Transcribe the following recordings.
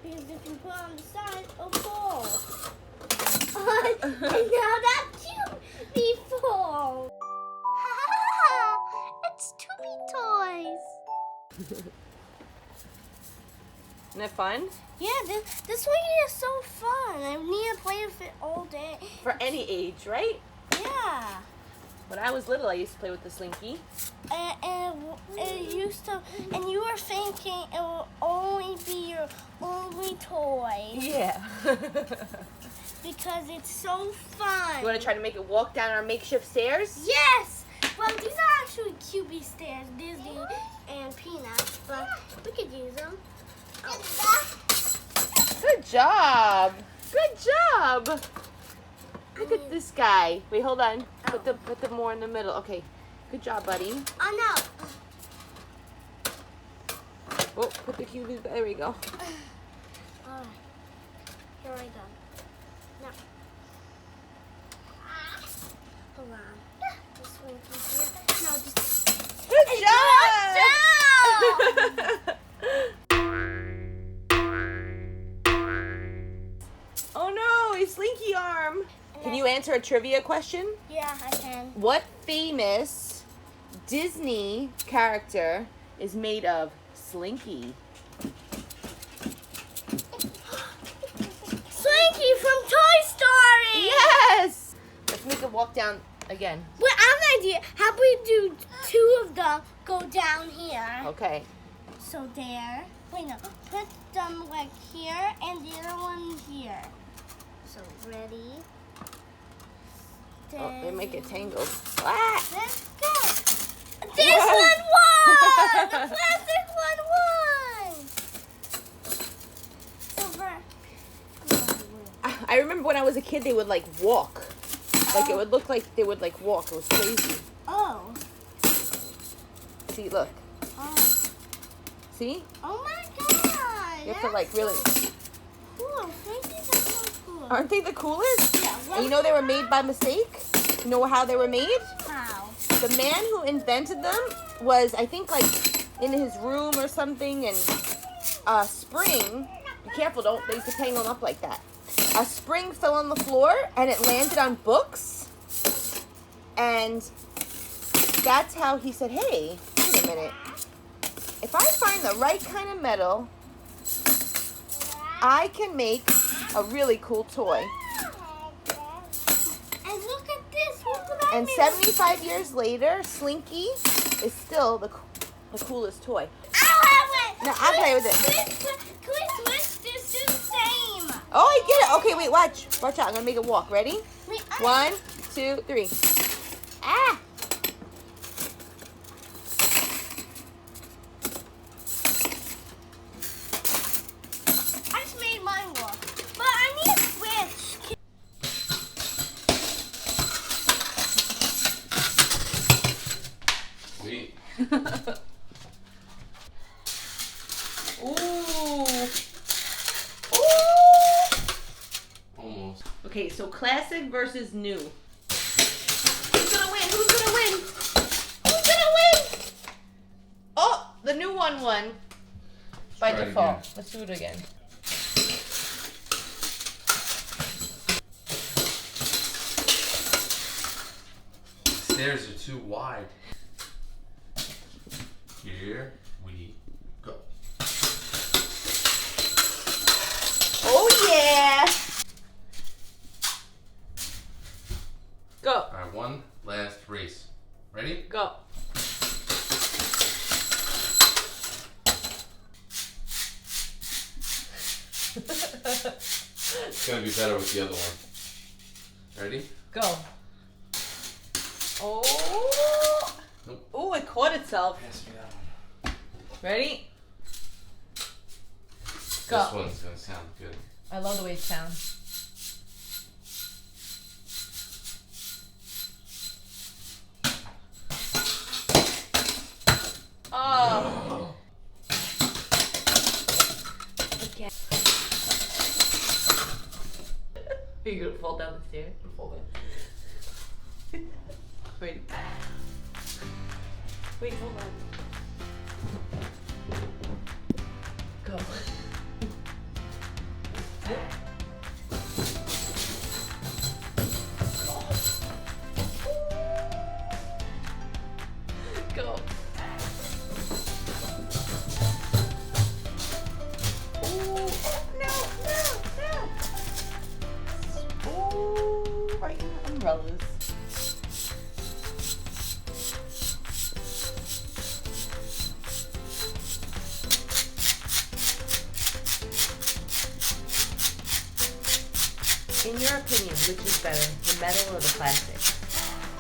Because if you put it on the side, it'll fall. And now that Tubey falls. It's Tubey toys. Isn't that fun? Yeah, this Slinky is so fun. I need to play with it all day. For any age, right? Yeah. When I was little, I used to play with the Slinky. And it used to, and you were thinking it will only be your only toy. Yeah. Because it's so fun. You want to try to make it walk down our makeshift stairs? Yes! Well, these are actually QB stairs, Disney and Peanuts, but we could use them. Good job. Good job. Look at this guy. Wait, hold on. Put the more in the middle. Okay. Good job, buddy. Oh, no. Oh, put the QB. There we go. All right. Here I go. No. Hold on. This one from here. No, just... Good job! Oh no, a Slinky arm. Can you answer a trivia question? Yeah, I can. What famous Disney character is made of Slinky? Slinky from Toy Story! Yes! Let's make it walk down again. Wait, I have an idea. How about we do two of them go down here? Okay. So there. Wait, no. Put them like here and the other one here. So ready. Oh, they might get tangled. Ah! Let's go. This one won! The plastic one won! Silver. I remember when I was a kid, they would like walk. Like it would look like they would like walk. It was crazy. Oh. See, look. Oh. See? Oh my god. You have to like really. Cool. Slinkies are so cool. Aren't they the coolest? Yeah, And you know they were made by mistake? You know how they were made? How? The man who invented them was, I think, like in his room or something, and a spring. Be careful, don't they could tangle them up like that. A spring fell on the floor and it landed on books, and that's how he said, "Hey, wait a minute. If I find the right kind of metal, I can make a really cool toy." And look at this. Look what I And made. 75 years later, Slinky is still the coolest toy. I'll have it. No, I'll play with it. Can we switch this to the same? Oh, I get it. Okay, wait, watch. Watch out. I'm going to make it walk. Ready? Wait, 1, 2, 3. Ah! I just made mine walk. But I need a switch. Sweet. Ooh. Almost. Okay, so classic versus new. Who's gonna win? Who's gonna win? Who's gonna win? Oh, the new one won. By Try it default. again. Let's do it again. Stairs are too wide. Here we go. Oh yeah! Go. All right, one last race. Ready? Go. It's gonna be better with the other one. Ready? Go. Oh. Nope. Oh, it caught itself. Pass me that one. Ready? Go. This one's gonna sound good. I love the way it sounds. Oh. Okay. Are you gonna fall down the stairs? Hold on. Wait. Wait, hold on. Go. Go. Oh, no. Oh, right in the umbrellas. In your opinion, which is better, the metal or the plastic?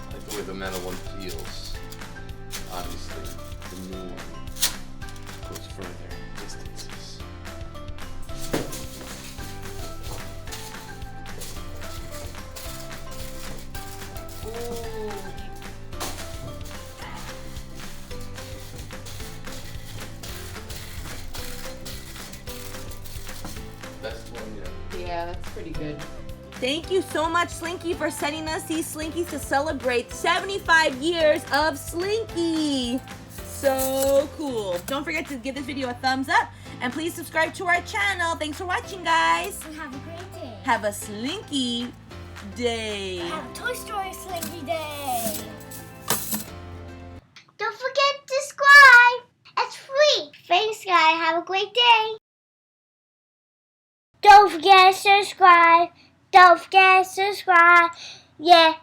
I like the way the metal one feels. Obviously, the new one goes further distances. Best one yet. Yeah, that's pretty good. Thank you so much, Slinky, for sending us these Slinkies to celebrate 75 years of Slinky. So cool. Don't forget to give this video a thumbs up and please subscribe to our channel. Thanks for watching, guys. And have a great day. Have a Slinky day. Have a Toy Story Slinky Day. Don't forget to subscribe. It's free. Thanks, guys. Have a great day. Don't forget to subscribe. Don't forget to subscribe. Yeah.